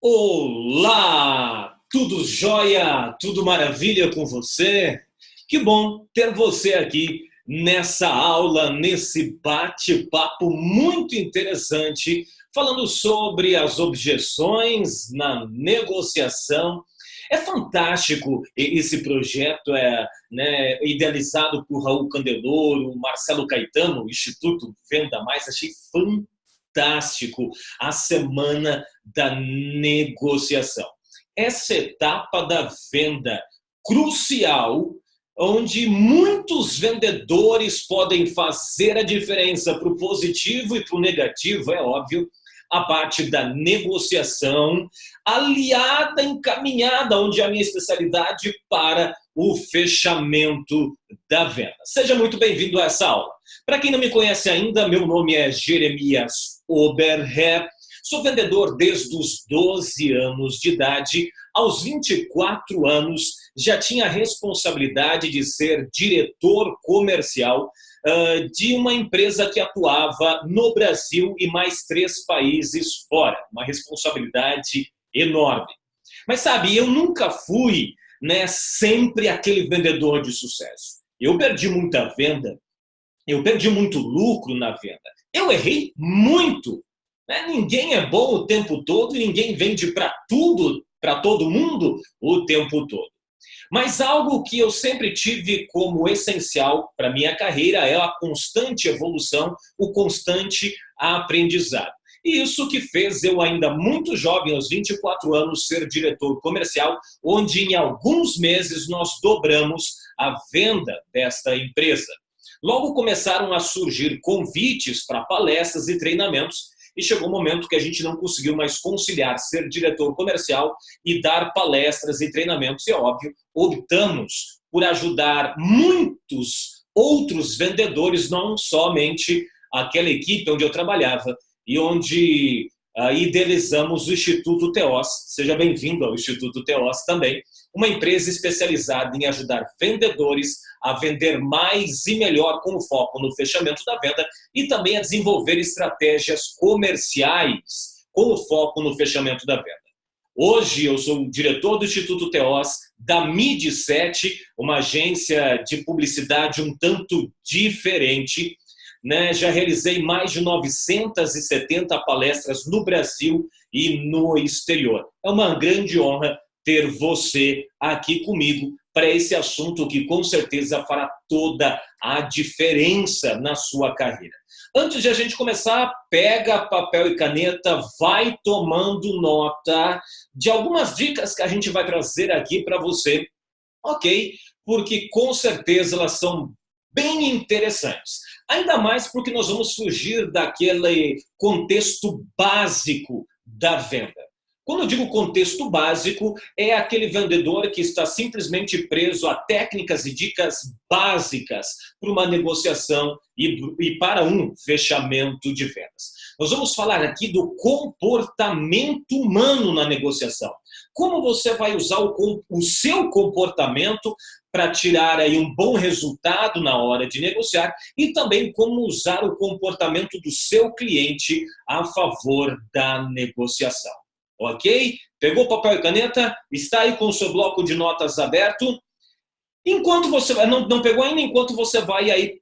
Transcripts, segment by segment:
Olá! Tudo jóia? Tudo maravilha com você? Que bom ter você aqui nessa aula, nesse bate-papo muito interessante, falando sobre as objeções na negociação. É fantástico esse projeto, idealizado por Raul Candeloro, Marcelo Caetano, Instituto Venda Mais. Achei fantástico a semana da negociação. Essa etapa da venda crucial, onde muitos vendedores podem fazer a diferença para o positivo e para o negativo, é óbvio, a parte da negociação, aliada, encaminhada, onde é a minha especialidade, para o fechamento da venda. Seja muito bem-vindo a essa aula. Para quem não me conhece ainda, meu nome é Jeremias Oberher, sou vendedor desde os 12 anos de idade. Aos 24 anos, já tinha a responsabilidade de ser diretor comercial de uma empresa que atuava no Brasil e mais 3 países fora. Uma responsabilidade enorme. Mas sabe, eu nunca fui sempre aquele vendedor de sucesso. Eu perdi muita venda, eu perdi muito lucro na venda. Eu errei muito. Ninguém é bom o tempo todo e ninguém vende para tudo, para todo mundo o tempo todo. Mas algo que eu sempre tive como essencial para a minha carreira é a constante evolução, o constante aprendizado. E isso que fez eu ainda muito jovem, aos 24 anos, ser diretor comercial, onde em alguns meses nós dobramos a venda desta empresa. Logo começaram a surgir convites para palestras e treinamentos, e chegou um momento que a gente não conseguiu mais conciliar ser diretor comercial e dar palestras e treinamentos. E é óbvio, optamos por ajudar muitos outros vendedores, não somente aquela equipe onde eu trabalhava e onde idealizamos o Instituto Teos. Seja bem-vindo ao Instituto Teos também, uma empresa especializada em ajudar vendedores a vender mais e melhor com foco no fechamento da venda e também a desenvolver estratégias comerciais com foco no fechamento da venda. Hoje eu sou o diretor do Instituto Teos, da Mid7, uma agência de publicidade um tanto diferente. Já realizei mais de 970 palestras no Brasil e no exterior. É uma grande honra ter você aqui comigo para esse assunto que com certeza fará toda a diferença na sua carreira. Antes de a gente começar, pega papel e caneta, vai tomando nota de algumas dicas que a gente vai trazer aqui para você, ok? Porque com certeza elas são bem interessantes. Ainda mais porque nós vamos fugir daquele contexto básico da venda. Quando eu digo contexto básico, é aquele vendedor que está simplesmente preso a técnicas e dicas básicas para uma negociação e para um fechamento de vendas. Nós vamos falar aqui do comportamento humano na negociação. Como você vai usar o seu comportamento para tirar aí um bom resultado na hora de negociar e também como usar o comportamento do seu cliente a favor da negociação. Ok? Pegou papel e caneta? Está aí com o seu bloco de notas aberto? Enquanto você não pegou ainda, enquanto você vai aí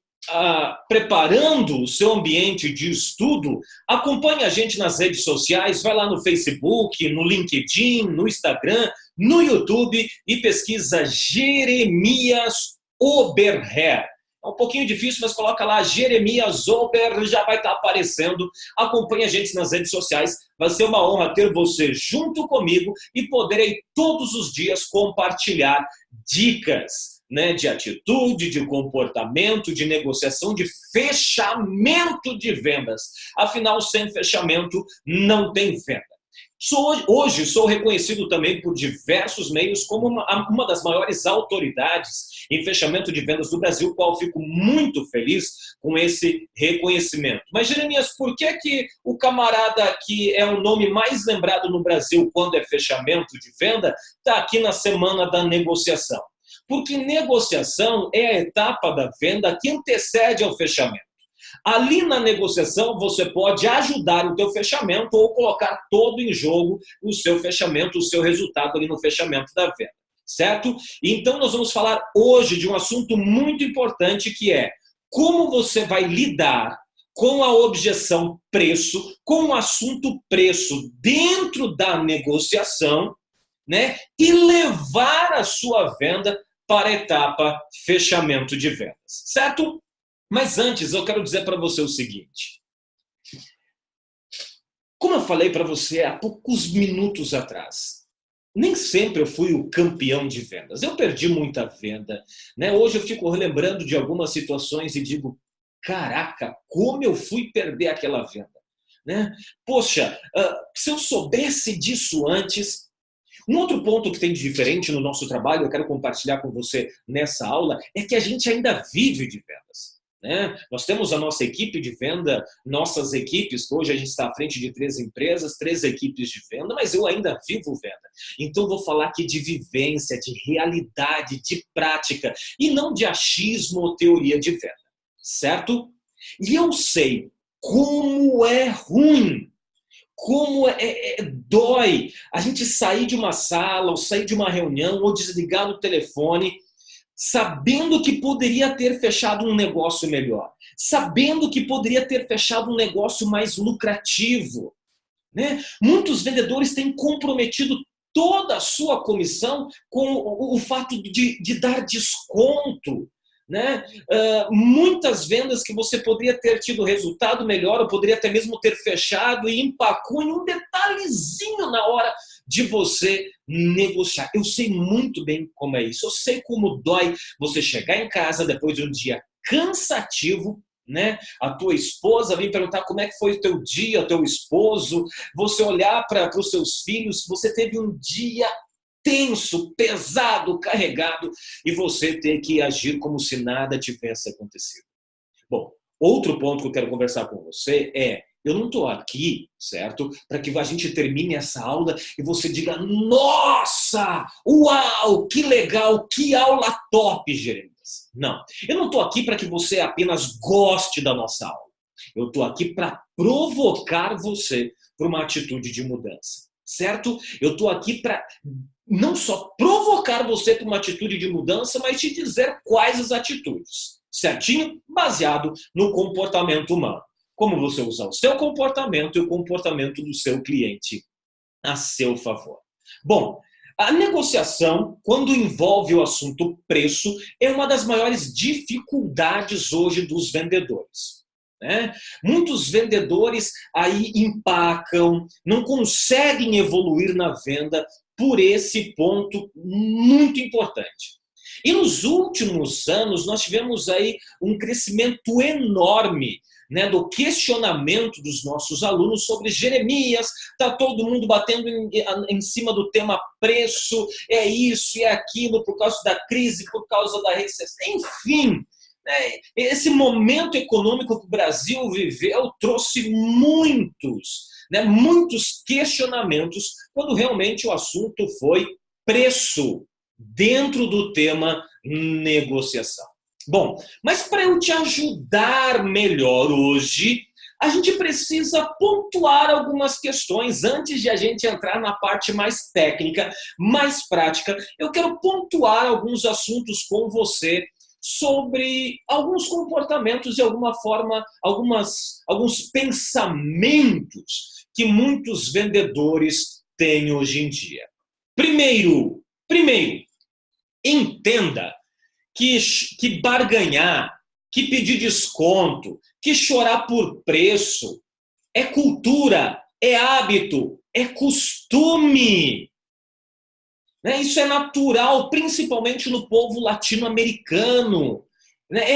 preparando o seu ambiente de estudo, acompanhe a gente nas redes sociais, vai lá no Facebook, no LinkedIn, no Instagram, no YouTube e pesquisa Jeremias Oberher. É um pouquinho difícil, mas coloca lá Jeremias Ober, já vai estar aparecendo. Acompanhe a gente nas redes sociais. Vai ser uma honra ter você junto comigo e poder aí todos os dias compartilhar dicas, de atitude, de comportamento, de negociação, de fechamento de vendas. Afinal, sem fechamento não tem venda. Hoje sou reconhecido também por diversos meios como uma das maiores autoridades em fechamento de vendas do Brasil, qual fico muito feliz com esse reconhecimento. Mas, Jeremias, por que o camarada que é o nome mais lembrado no Brasil quando é fechamento de venda está aqui na semana da negociação? Porque negociação é a etapa da venda que antecede ao fechamento. Ali na negociação, você pode ajudar o teu fechamento ou colocar todo em jogo o seu fechamento, o seu resultado ali no fechamento da venda, certo? Então, nós vamos falar hoje de um assunto muito importante que é como você vai lidar com a objeção preço, com o assunto preço dentro da negociação, né? E levar a sua venda para a etapa fechamento de vendas, certo? Mas antes, eu quero dizer para você o seguinte. Como eu falei para você há poucos minutos atrás, nem sempre eu fui o campeão de vendas. Eu perdi muita venda, né? Hoje eu fico lembrando de algumas situações e digo, caraca, como eu fui perder aquela venda, né? Poxa, se eu soubesse disso antes. Um outro ponto que tem de diferente no nosso trabalho, eu quero compartilhar com você nessa aula, é que a gente ainda vive de vendas, né? Nós temos a nossa equipe de venda, nossas equipes, que hoje a gente está à frente de 3 empresas, 3 equipes de venda, mas eu ainda vivo venda. Então vou falar aqui de vivência, de realidade, de prática, e não de achismo ou teoria de venda, certo? E eu sei como é ruim, como dói a gente sair de uma sala, ou sair de uma reunião, ou desligar o telefone, sabendo que poderia ter fechado um negócio melhor, sabendo que poderia ter fechado um negócio mais lucrativo, né? Muitos vendedores têm comprometido toda a sua comissão com o fato de dar desconto, né? Muitas vendas que você poderia ter tido resultado melhor, ou poderia até mesmo ter fechado e empacou em um detalhezinho na hora de você negociar. Eu sei muito bem como é isso. Eu sei como dói você chegar em casa depois de um dia cansativo, né? A tua esposa vem perguntar como é que foi o teu dia, o teu esposo, você olhar para os seus filhos, você teve um dia tenso, pesado, carregado, e você ter que agir como se nada tivesse acontecido. Bom, outro ponto que eu quero conversar com você é, eu não estou aqui, certo, para que a gente termine essa aula e você diga, nossa, uau, que legal, que aula top, Jeremias. Não, eu não estou aqui para que você apenas goste da nossa aula. Eu estou aqui para provocar você para uma atitude de mudança, certo? Eu estou aqui para não só provocar você para uma atitude de mudança, mas te dizer quais as atitudes, certinho? Baseado no comportamento humano. Como você usar o seu comportamento e o comportamento do seu cliente a seu favor. Bom, a negociação, quando envolve o assunto preço, é uma das maiores dificuldades hoje dos vendedores, né? Muitos vendedores aí empacam, não conseguem evoluir na venda por esse ponto muito importante. E nos últimos anos nós tivemos aí um crescimento enorme, né, do questionamento dos nossos alunos sobre Jeremias, está todo mundo batendo em cima do tema preço, é isso e é aquilo por causa da crise, por causa da recessão, enfim. Esse momento econômico que o Brasil viveu trouxe muitos questionamentos quando realmente o assunto foi preço dentro do tema negociação. Bom, mas para eu te ajudar melhor hoje, a gente precisa pontuar algumas questões antes de a gente entrar na parte mais técnica, mais prática. Eu quero pontuar alguns assuntos com você sobre alguns comportamentos e alguma forma, alguns pensamentos que muitos vendedores têm hoje em dia. Primeiro, entenda que barganhar, que pedir desconto, que chorar por preço é cultura, é hábito, é costume. Isso é natural, principalmente no povo latino-americano. É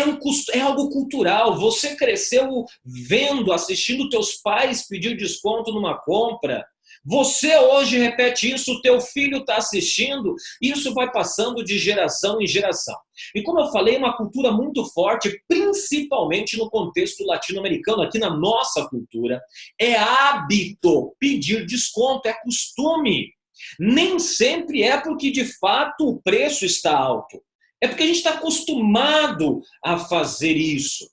algo cultural. Você cresceu vendo, assistindo teus pais pedir desconto numa compra. Você hoje repete isso, o teu filho está assistindo, isso vai passando de geração em geração. E como eu falei, é uma cultura muito forte, principalmente no contexto latino-americano, aqui na nossa cultura. É hábito pedir desconto, é costume. Nem sempre é porque de fato o preço está alto. É porque a gente está acostumado a fazer isso.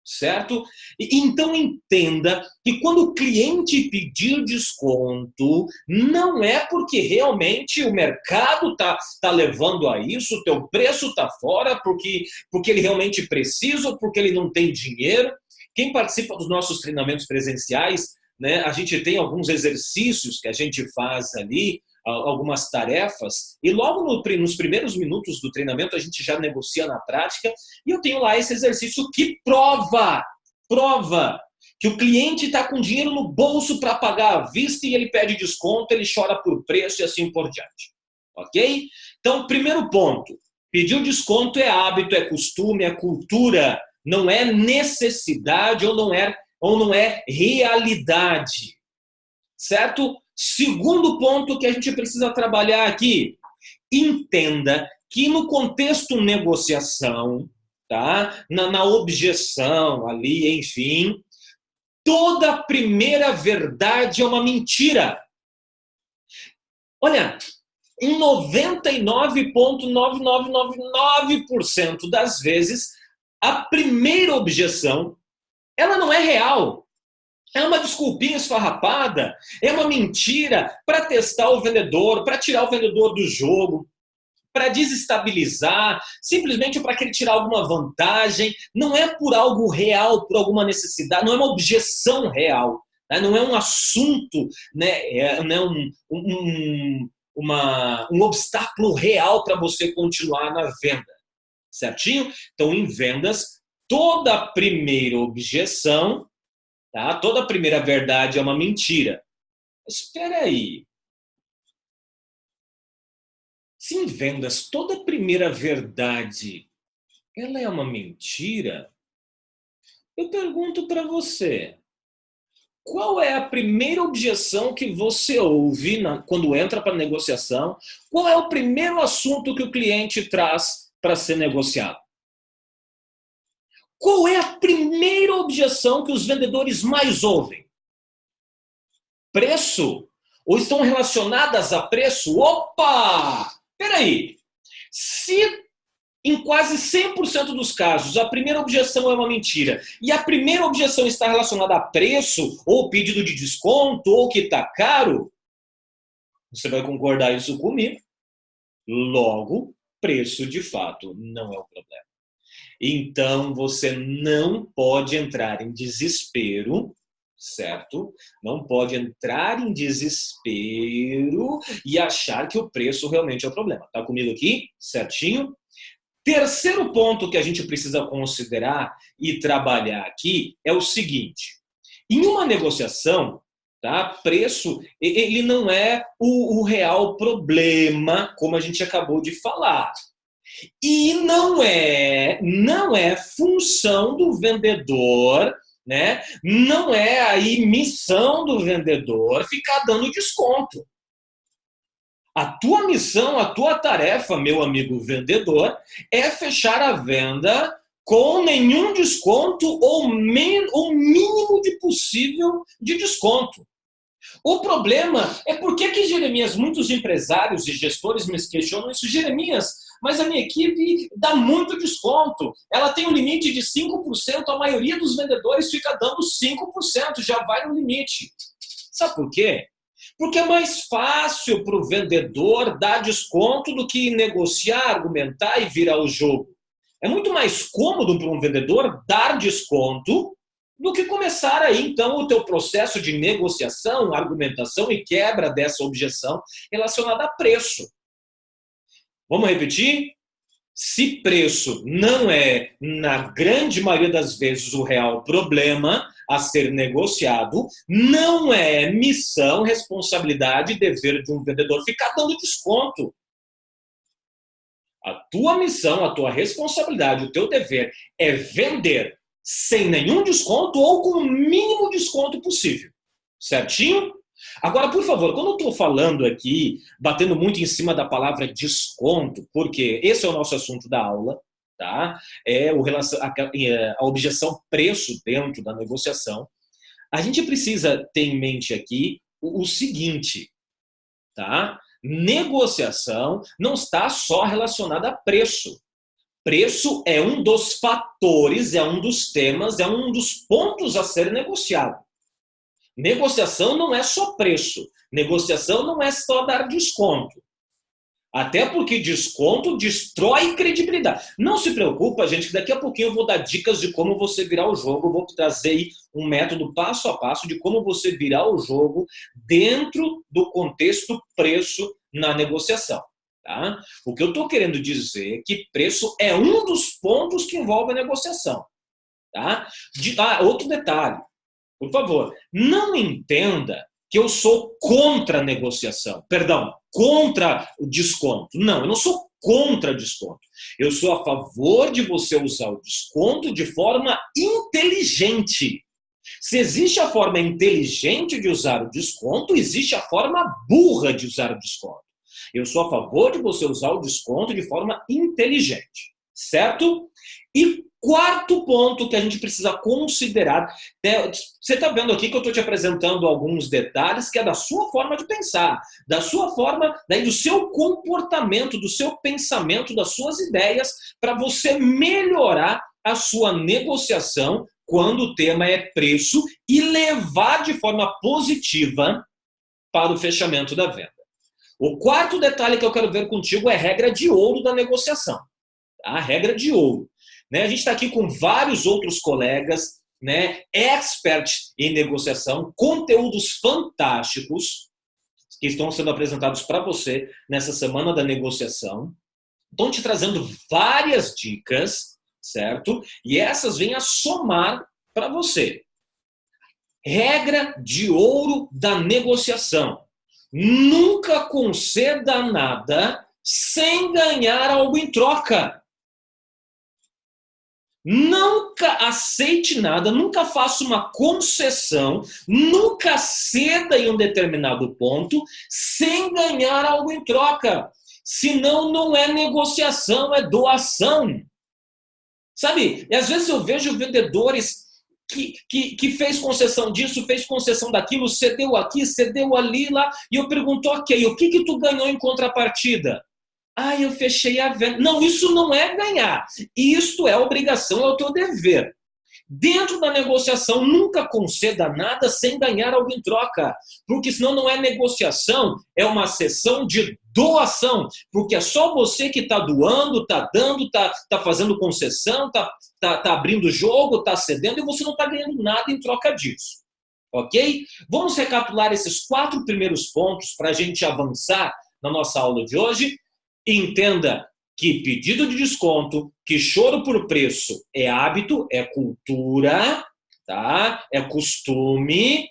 certo? Então entenda que quando o cliente pedir desconto, não é porque realmente o mercado tá levando a isso, o teu preço está fora, porque ele realmente precisa ou porque ele não tem dinheiro. Quem participa dos nossos treinamentos presenciais, né, a gente tem alguns exercícios que a gente faz ali, algumas tarefas, e logo nos primeiros minutos do treinamento a gente já negocia na prática, e eu tenho lá esse exercício que prova que o cliente está com dinheiro no bolso para pagar à vista e ele pede desconto, ele chora por preço e assim por diante. Ok? Então, primeiro ponto, pedir o desconto é hábito, é costume, é cultura, não é necessidade ou não é realidade. Certo? Segundo ponto que a gente precisa trabalhar aqui, entenda que no contexto negociação, tá? Na objeção ali, enfim, toda primeira verdade é uma mentira. Olha, em 99,9999% das vezes, a primeira objeção, ela não é real. É uma desculpinha esfarrapada, é uma mentira para testar o vendedor, para tirar o vendedor do jogo, para desestabilizar, simplesmente para querer tirar alguma vantagem. Não é por algo real, por alguma necessidade, não é uma objeção real, né? Não é um assunto, né? Não é um obstáculo real para você continuar na venda, certinho? Então, em vendas, toda primeira objeção, tá? Toda primeira verdade é uma mentira. Espera aí. Se em vendas toda primeira verdade ela é uma mentira, eu pergunto para você, qual é a primeira objeção que você ouve quando entra para a negociação? Qual é o primeiro assunto que o cliente traz para ser negociado? Qual é a primeira objeção que os vendedores mais ouvem? Preço? Ou estão relacionadas a preço? Opa! Peraí. Se em quase 100% dos casos a primeira objeção é uma mentira e a primeira objeção está relacionada a preço, ou pedido de desconto, ou que está caro, você vai concordar isso comigo. Logo, preço de fato não é o problema. Então, você não pode entrar em desespero, certo? Não pode entrar em desespero e achar que o preço realmente é o problema. Tá comigo aqui? Certinho? Terceiro ponto que a gente precisa considerar e trabalhar aqui é o seguinte. Em uma negociação, tá? Preço, ele não é o real problema, como a gente acabou de falar. E não é função do vendedor, né? Não é aí missão do vendedor ficar dando desconto. A tua missão, a tua tarefa, meu amigo vendedor, é fechar a venda com nenhum desconto ou o mínimo de possível de desconto. O problema é por que Jeremias, muitos empresários e gestores me questionam isso. Jeremias, mas a minha equipe dá muito desconto. Ela tem um limite de 5%, a maioria dos vendedores fica dando 5%, já vai no limite. Sabe por quê? Porque é mais fácil para o vendedor dar desconto do que negociar, argumentar e virar o jogo. É muito mais cômodo para um vendedor dar desconto do que começar aí, então, o teu processo de negociação, argumentação e quebra dessa objeção relacionada a preço. Vamos repetir? Se preço não é, na grande maioria das vezes, o real problema a ser negociado, não é missão, responsabilidade, dever de um vendedor ficar dando desconto. A tua missão, a tua responsabilidade, o teu dever é vender sem nenhum desconto ou com o mínimo desconto possível. Certinho? Agora, por favor, quando eu estou falando aqui, batendo muito em cima da palavra desconto, porque esse é o nosso assunto da aula, tá? É a objeção preço dentro da negociação. A gente precisa ter em mente aqui o seguinte, tá? Negociação não está só relacionada a preço. Preço é um dos fatores, é um dos temas, é um dos pontos a ser negociado. Negociação não é só preço. Negociação não é só dar desconto. Até porque desconto destrói credibilidade. Não se preocupa, gente, que daqui a pouquinho eu vou dar dicas de como você virar o jogo. Eu vou trazer aí um método passo a passo de como você virar o jogo dentro do contexto preço na negociação. Tá? O que eu estou querendo dizer é que preço é um dos pontos que envolve a negociação. Tá? Outro detalhe, por favor, não entenda que eu sou contra a negociação. Perdão, contra o desconto. Não, eu não sou contra desconto. Eu sou a favor de você usar o desconto de forma inteligente. Se existe a forma inteligente de usar o desconto, existe a forma burra de usar o desconto. Eu sou a favor de você usar o desconto de forma inteligente, certo? E quarto ponto que a gente precisa considerar, você está vendo aqui que eu estou te apresentando alguns detalhes que é da sua forma de pensar, da sua forma, do seu comportamento, do seu pensamento, das suas ideias, para você melhorar a sua negociação quando o tema é preço e levar de forma positiva para o fechamento da venda. O quarto detalhe que eu quero ver contigo é a regra de ouro da negociação. A regra de ouro. A gente está aqui com vários outros colegas, experts em negociação, conteúdos fantásticos que estão sendo apresentados para você nessa semana da negociação. Estão te trazendo várias dicas, certo? E essas vêm a somar para você. Regra de ouro da negociação. Nunca conceda nada sem ganhar algo em troca. Nunca aceite nada, nunca faça uma concessão, nunca ceda em um determinado ponto sem ganhar algo em troca. Senão não é negociação, é doação. Sabe? E às vezes eu vejo vendedores que fez concessão disso, fez concessão daquilo, cedeu aqui, cedeu ali, lá, e eu pergunto, ok, o que tu ganhou em contrapartida? Eu fechei a venda. Não, isso não é ganhar. Isto é obrigação, é o teu dever. Dentro da negociação, nunca conceda nada sem ganhar algo em troca. Porque senão não é negociação, é uma sessão de doação. Porque é só você que está doando, está dando, está fazendo concessão, está abrindo jogo, está cedendo, e você não está ganhando nada em troca disso. Ok? Vamos recapitular esses 4 primeiros pontos para a gente avançar na nossa aula de hoje. Entenda que pedido de desconto, que choro por preço é hábito, é cultura, tá? É costume.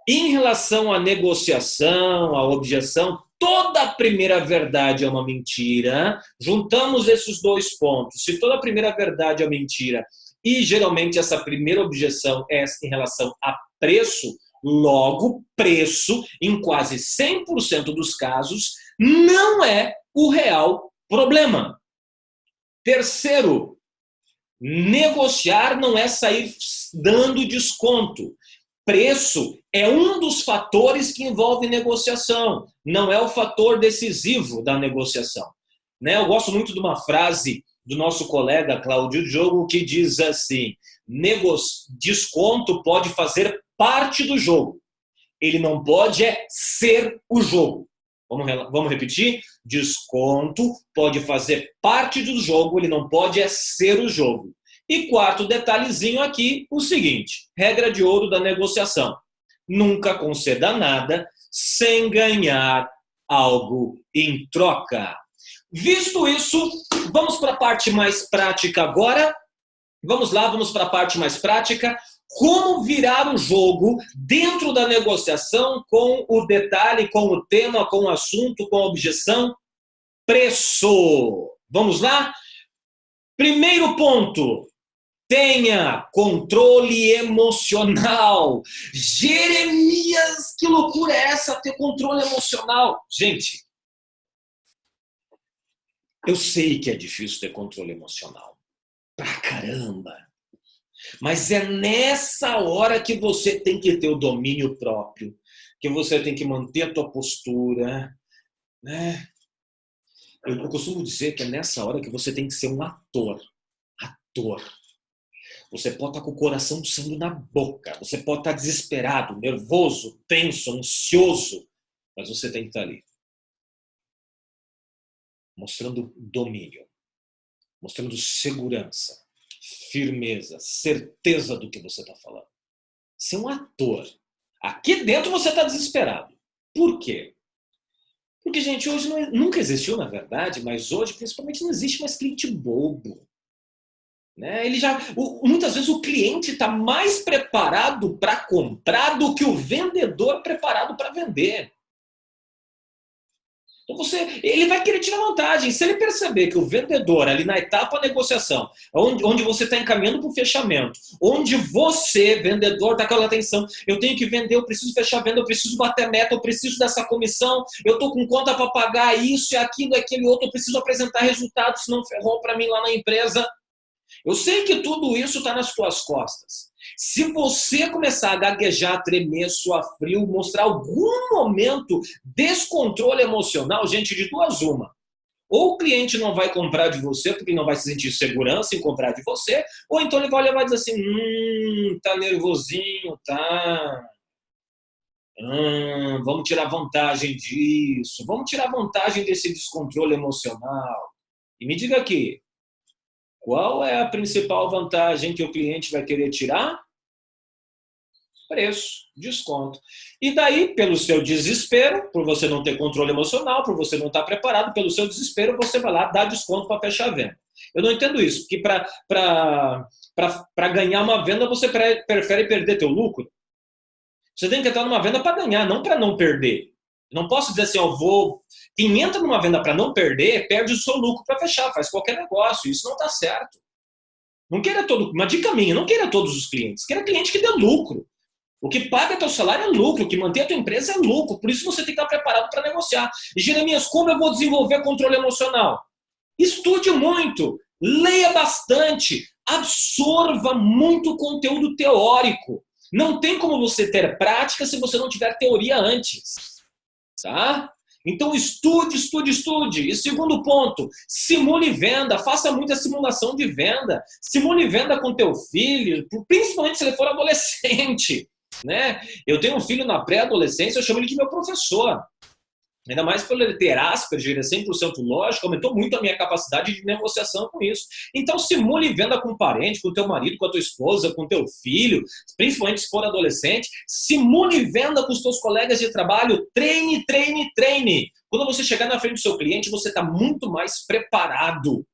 Em relação à negociação, à objeção, toda a primeira verdade é uma mentira. Juntamos esses 2 pontos. Se toda a primeira verdade é mentira e geralmente essa primeira objeção é em relação a preço, logo preço, em quase 100% dos casos, não é o real problema. Terceiro, negociar não é sair dando desconto. Preço é um dos fatores que envolve negociação, não é o fator decisivo da negociação. Eu gosto muito de uma frase do nosso colega Cláudio Diogo que diz assim, desconto pode fazer parte do jogo, ele não pode ser o jogo. Vamos repetir? Desconto pode fazer parte do jogo, ele não pode ser o jogo. E quarto detalhezinho aqui, o seguinte, regra de ouro da negociação. Nunca conceda nada sem ganhar algo em troca. Visto isso, vamos para a parte mais prática agora. Vamos lá, vamos para a parte mais prática. Como virar o jogo dentro da negociação com o detalhe, com o tema, com o assunto, com a objeção? Preço. Vamos lá? Primeiro ponto. Tenha controle emocional. Jeremias, que loucura é essa, ter controle emocional? Gente, eu sei que é difícil ter controle emocional. Pra caramba. Mas é nessa hora que você tem que ter o domínio próprio, que você tem que manter a tua postura, Eu costumo dizer que é nessa hora que você tem que ser um ator. Ator. Você pode estar com o coração saindo na boca, você pode estar desesperado, nervoso, tenso, ansioso, mas você tem que estar ali, mostrando domínio, mostrando segurança, firmeza, certeza do que você está falando. Ser um ator. Aqui dentro você está desesperado. Por quê? Porque, gente, hoje nunca existiu, na verdade, mas hoje, principalmente, não existe mais cliente bobo. Né? Muitas vezes o cliente está mais preparado para comprar do que o vendedor preparado para vender. Então ele vai querer tirar vantagem. Se ele perceber que o vendedor, ali na etapa da negociação, onde você está encaminhando para o fechamento, onde você, vendedor, está com aquela atenção, eu tenho que vender, eu preciso fechar a venda, eu preciso bater meta, eu preciso dessa comissão, eu estou com conta para pagar isso e aquilo, aquele outro, eu preciso apresentar resultados, senão ferrou para mim lá na empresa. Eu sei que tudo isso está nas tuas costas. Se você começar a gaguejar, tremer, suar frio, mostrar algum momento descontrole emocional, gente, de duas uma. Ou o cliente não vai comprar de você porque não vai se sentir segurança em comprar de você, ou então ele vai olhar e vai dizer assim, tá nervosinho, tá... vamos tirar vantagem disso, vamos tirar vantagem desse descontrole emocional. E me diga aqui, qual é a principal vantagem que o cliente vai querer tirar? Preço, desconto. E daí, pelo seu desespero, por você não ter controle emocional, por você não estar preparado, pelo seu desespero, você vai lá dar desconto para fechar a venda. Eu não entendo isso, porque para ganhar uma venda, você prefere perder teu lucro. Você tem que entrar numa venda para ganhar, não para não perder. Não posso dizer assim, quem entra numa venda para não perder, perde o seu lucro para fechar, faz qualquer negócio. Isso não está certo. Não queira uma dica minha, não queira todos os clientes. Queira cliente que dê lucro. O que paga teu salário é lucro, o que mantém a tua empresa é lucro. Por isso você tem que estar preparado para negociar. E Jeremias, como eu vou desenvolver controle emocional? Estude muito, leia bastante, absorva muito conteúdo teórico. Não tem como você ter prática se você não tiver teoria antes. Tá? Então estude, estude, estude. E segundo ponto, simule venda, faça muita simulação de venda. Simule venda com teu filho, principalmente se ele for adolescente. Né? Eu tenho um filho na pré-adolescência, eu chamo ele de meu professor. Ainda mais por ele ter Asperger, ele é 100% lógico, aumentou muito a minha capacidade de negociação com isso. Então simule venda com o parente, com o teu marido, com a tua esposa, com o teu filho, principalmente se for adolescente. Simule venda com os teus colegas de trabalho, treine, treine, treine. Quando você chegar na frente do seu cliente, você está muito mais preparado,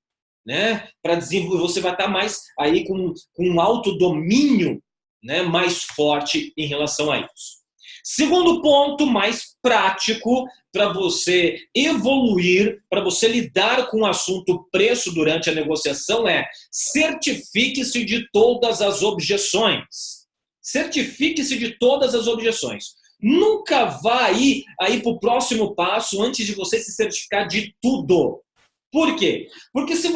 né? Para desenvolver, você vai estar mais aí com um autodomínio, né? Mais forte em relação a isso. Segundo ponto, mais prático para você evoluir, para você lidar com o assunto preço durante a negociação é certifique-se de todas as objeções. Certifique-se de todas as objeções. Nunca vá aí para o próximo passo antes de você se certificar de tudo. Por quê? Porque se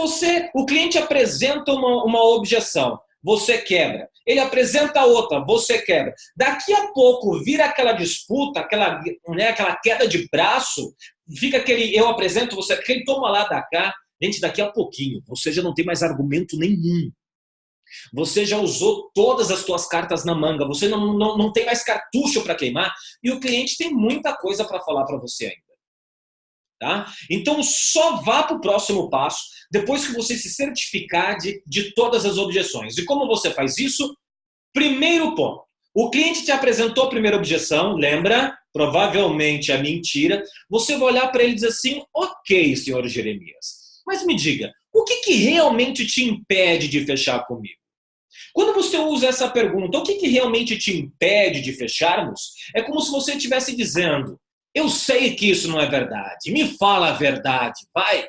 o cliente apresenta uma objeção, você quebra. Ele apresenta outra, você quebra. Daqui a pouco vira aquela disputa, aquela queda de braço, fica aquele eu apresento, você, aquele toma lá da cá. Gente, daqui a pouquinho, você já não tem mais argumento nenhum. Você já usou todas as suas cartas na manga, você não tem mais cartucho para queimar e o cliente tem muita coisa para falar para você ainda. Tá? Então só vá para o próximo passo depois que você se certificar de todas as objeções. E como você faz isso? Primeiro ponto, o cliente te apresentou a primeira objeção, lembra? Provavelmente é mentira. Você vai olhar para ele e dizer assim, ok, senhor Jeremias, mas me diga, o que realmente te impede de fechar comigo? Quando você usa essa pergunta, o que realmente te impede de fecharmos? É como se você estivesse dizendo, eu sei que isso não é verdade. Me fala a verdade, vai.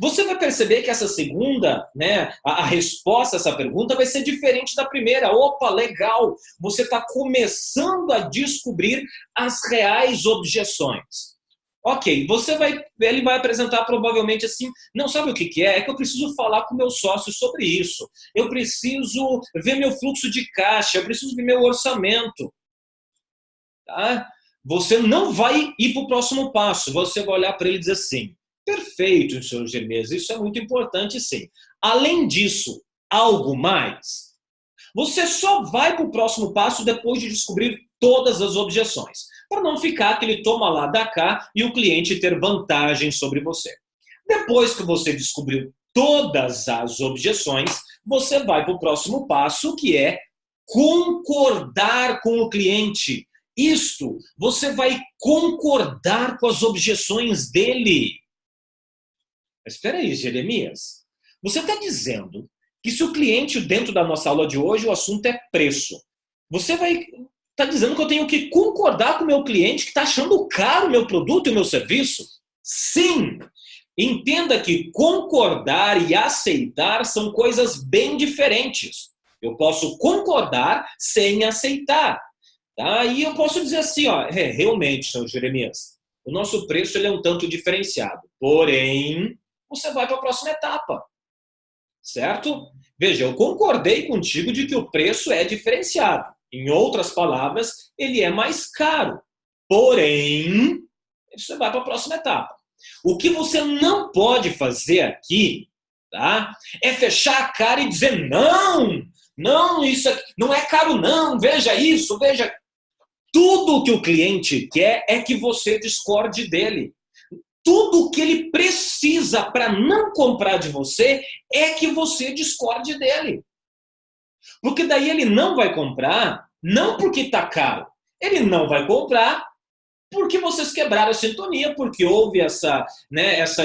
Você vai perceber que essa segunda, né, a resposta a essa pergunta vai ser diferente da primeira. Opa, legal. Você está começando a descobrir as reais objeções. Ok, ele vai apresentar provavelmente assim, não sabe o que é? É que eu preciso falar com meu sócio sobre isso. Eu preciso ver meu fluxo de caixa, eu preciso ver meu orçamento. Tá? Você não vai ir para o próximo passo. Você vai olhar para ele e dizer assim, Perfeito, senhor Jeremias, isso é muito importante, sim. Além disso, algo mais? Você só vai para o próximo passo depois de descobrir todas as objeções, para não ficar aquele toma lá da cá e o cliente ter vantagem sobre você. Depois que você descobriu todas as objeções, você vai para o próximo passo, que é concordar com o cliente. Isto, você vai concordar com as objeções dele. Mas espera aí, Jeremias. Você está dizendo que se o cliente, dentro da nossa aula de hoje, o assunto é preço, você vai estar dizendo que eu tenho que concordar com o meu cliente que está achando caro o meu produto e o meu serviço? Sim! Entenda que concordar e aceitar são coisas bem diferentes. Eu posso concordar sem aceitar. Tá? E eu posso dizer assim, ó, realmente, senhor Jeremias, o nosso preço ele é um tanto diferenciado. Porém, você vai para a próxima etapa. Certo? Veja, eu concordei contigo de que o preço é diferenciado. Em outras palavras, ele é mais caro. Porém, você vai para a próxima etapa. O que você não pode fazer aqui, tá? É fechar a cara e dizer, não, isso aqui não é caro não, veja isso, veja. Tudo que o cliente quer é que você discorde dele. Tudo o que ele precisa para não comprar de você é que você discorde dele. Porque daí ele não vai comprar, não porque está caro. Ele não vai comprar porque vocês quebraram a sintonia, porque houve essa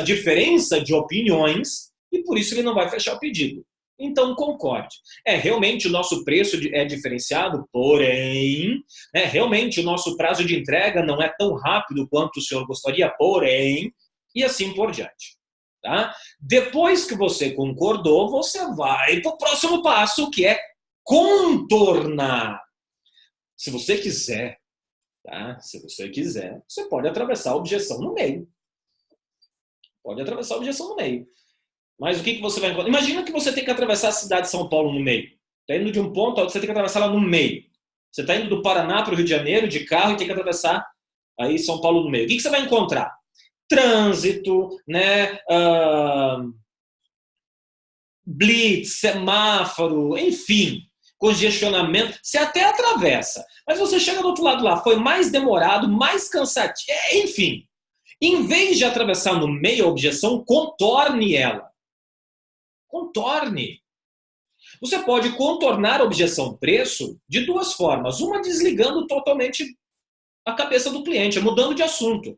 diferença de opiniões e por isso ele não vai fechar o pedido. Então, concorde. Realmente o nosso preço é diferenciado, porém, realmente o nosso prazo de entrega não é tão rápido quanto o senhor gostaria, porém, e assim por diante. Tá? Depois que você concordou, você vai para o próximo passo, que é contornar. Se você quiser, tá? Se você quiser, você pode atravessar a objeção no meio. Pode atravessar a objeção no meio. Mas o que você vai encontrar? Imagina que você tem que atravessar a cidade de São Paulo no meio. Está indo de um ponto a outro, você tem que atravessar ela no meio. Você está indo do Paraná para o Rio de Janeiro de carro e tem que atravessar aí São Paulo no meio. O que você vai encontrar? Trânsito, blitz, semáforo, enfim, congestionamento. Você até atravessa, mas você chega do outro lado lá, foi mais demorado, mais cansativo, enfim. Em vez de atravessar no meio a objeção, contorne ela. Contorne. Você pode contornar a objeção preço de duas formas. Uma, desligando totalmente a cabeça do cliente, mudando de assunto.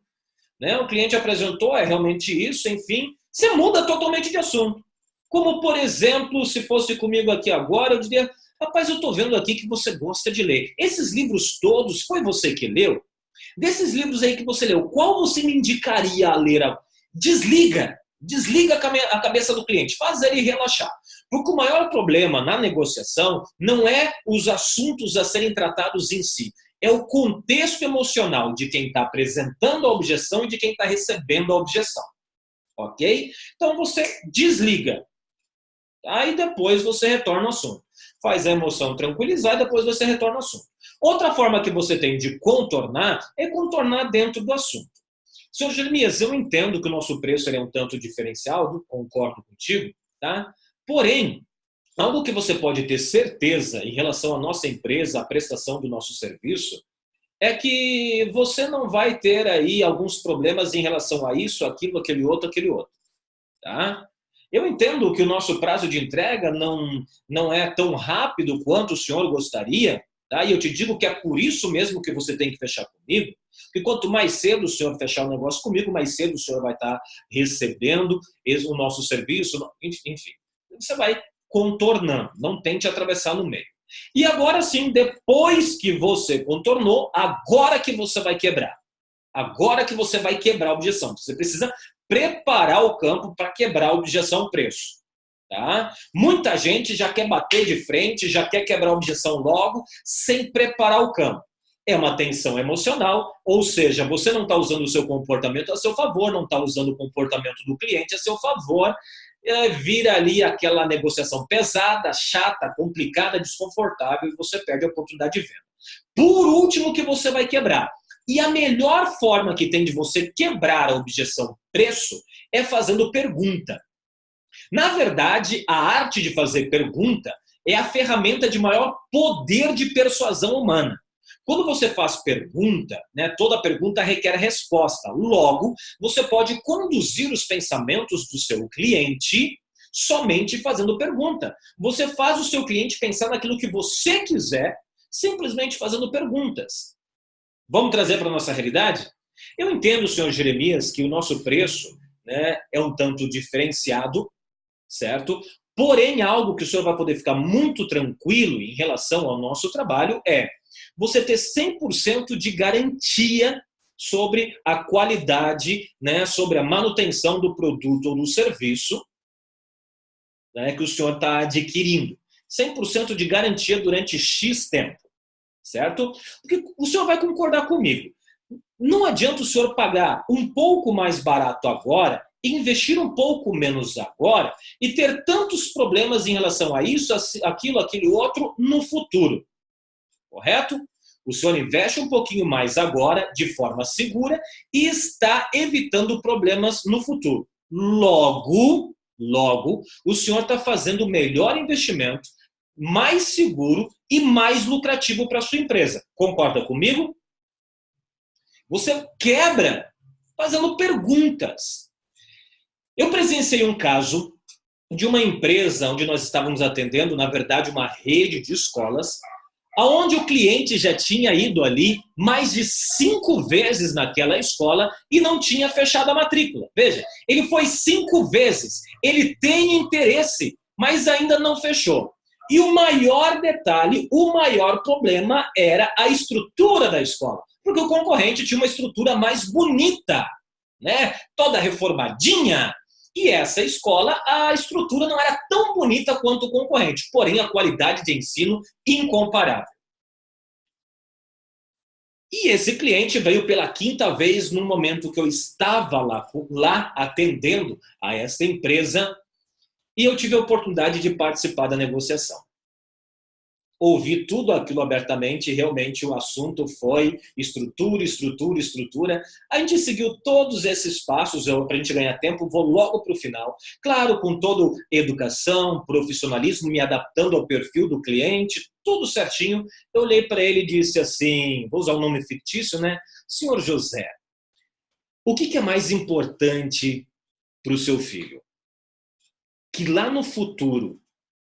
O cliente apresentou, é realmente isso, enfim, você muda totalmente de assunto. Como, por exemplo, se fosse comigo aqui agora, eu diria, rapaz, eu estou vendo aqui que você gosta de ler. Esses livros todos, foi você que leu? Desses livros aí que você leu, qual você me indicaria a ler? Desliga a cabeça do cliente, faz ele relaxar. Porque o maior problema na negociação não é os assuntos a serem tratados em si, é o contexto emocional de quem está apresentando a objeção e de quem está recebendo a objeção. Ok? Então você desliga. Aí depois você retorna ao assunto. Faz a emoção tranquilizar e depois você retorna ao assunto. Outra forma que você tem de contornar é contornar dentro do assunto. Senhor Jeremias, eu entendo que o nosso preço é um tanto diferencial, concordo contigo, tá? Porém, algo que você pode ter certeza em relação à nossa empresa, à prestação do nosso serviço, é que você não vai ter aí alguns problemas em relação a isso, aquilo, aquele outro, tá? Eu entendo que o nosso prazo de entrega não é tão rápido quanto o senhor gostaria, tá? E eu te digo que é por isso mesmo que você tem que fechar comigo, porque quanto mais cedo o senhor fechar o negócio comigo, mais cedo o senhor vai estar recebendo o nosso serviço, enfim. Você vai contornando, não tente atravessar no meio. E agora sim, depois que você contornou, agora que você vai quebrar. Agora que você vai quebrar a objeção. Você precisa preparar o campo para quebrar a objeção preço. Tá? Muita gente já quer bater de frente, já quer quebrar a objeção logo, sem preparar o campo. É uma tensão emocional, ou seja, você não está usando o seu comportamento a seu favor, não está usando o comportamento do cliente a seu favor, vira ali aquela negociação pesada, chata, complicada, desconfortável e você perde a oportunidade de venda. Por último, que você vai quebrar? E a melhor forma que tem de você quebrar a objeção preço é fazendo pergunta. Na verdade, a arte de fazer pergunta é a ferramenta de maior poder de persuasão humana. Quando você faz pergunta, né, toda pergunta requer resposta. Logo, você pode conduzir os pensamentos do seu cliente somente fazendo pergunta. Você faz o seu cliente pensar naquilo que você quiser, simplesmente fazendo perguntas. Vamos trazer para a nossa realidade? Eu entendo, senhor Jeremias, que o nosso preço, né, é um tanto diferenciado, certo? Porém, algo que o senhor vai poder ficar muito tranquilo em relação ao nosso trabalho é você ter 100% de garantia sobre a qualidade, né, sobre a manutenção do produto ou do serviço, né, que o senhor está adquirindo. 100% de garantia durante X tempo, certo? Porque o senhor vai concordar comigo. Não adianta o senhor pagar um pouco mais barato agora, investir um pouco menos agora e ter tantos problemas em relação a isso, aquilo, aquele outro no futuro. Correto? O senhor investe um pouquinho mais agora, de forma segura, e está evitando problemas no futuro. Logo, o senhor está fazendo o melhor investimento, mais seguro e mais lucrativo para a sua empresa. Concorda comigo? Você quebra fazendo perguntas. Eu presenciei um caso de uma empresa onde nós estávamos atendendo, na verdade, uma rede de escolas, onde o cliente já tinha ido ali mais de 5 vezes naquela escola e não tinha fechado a matrícula. Veja, ele foi 5 vezes, ele tem interesse, mas ainda não fechou. E o maior detalhe, o maior problema era a estrutura da escola, porque o concorrente tinha uma estrutura mais bonita, né? Toda reformadinha. E essa escola, a estrutura não era tão bonita quanto o concorrente, porém a qualidade de ensino incomparável. E esse cliente veio pela 5ª vez no momento que eu estava lá atendendo a essa empresa e eu tive a oportunidade de participar da negociação. Ouvi tudo aquilo abertamente e realmente o assunto foi estrutura. A gente seguiu todos esses passos para a gente ganhar tempo, vou logo para o final. Claro, com toda educação, profissionalismo, me adaptando ao perfil do cliente, tudo certinho. Eu olhei para ele e disse assim, vou usar um nome fictício, né? Senhor José, o que é mais importante para o seu filho? Que lá no futuro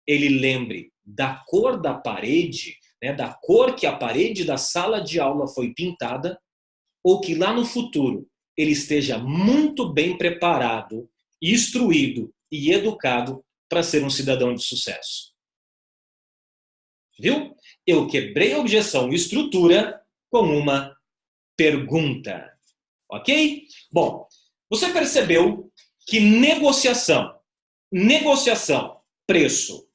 ele lembre da cor da parede, né, da cor que a parede da sala de aula foi pintada, ou que lá no futuro ele esteja muito bem preparado, instruído e educado para ser um cidadão de sucesso. Viu? Eu quebrei a objeção estrutura com uma pergunta. Ok? Bom, você percebeu que negociação, preço,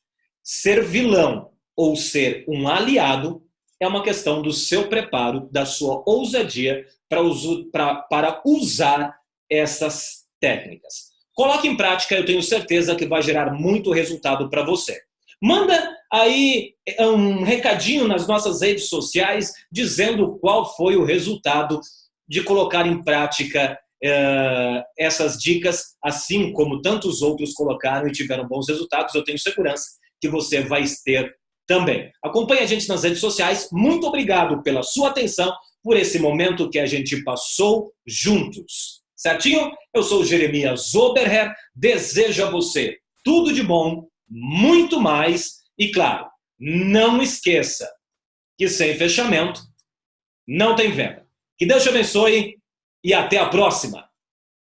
ser vilão ou ser um aliado é uma questão do seu preparo, da sua ousadia para usar essas técnicas. Coloque em prática, eu tenho certeza que vai gerar muito resultado para você. Manda aí um recadinho nas nossas redes sociais dizendo qual foi o resultado de colocar em prática essas dicas, assim como tantos outros colocaram e tiveram bons resultados. Eu tenho segurança que você vai ter também. Acompanhe a gente nas redes sociais. Muito obrigado pela sua atenção, por esse momento que a gente passou juntos. Certinho? Eu sou o Jeremias Oberher. Desejo a você tudo de bom, muito mais e, claro, não esqueça que sem fechamento não tem venda. Que Deus te abençoe e até a próxima!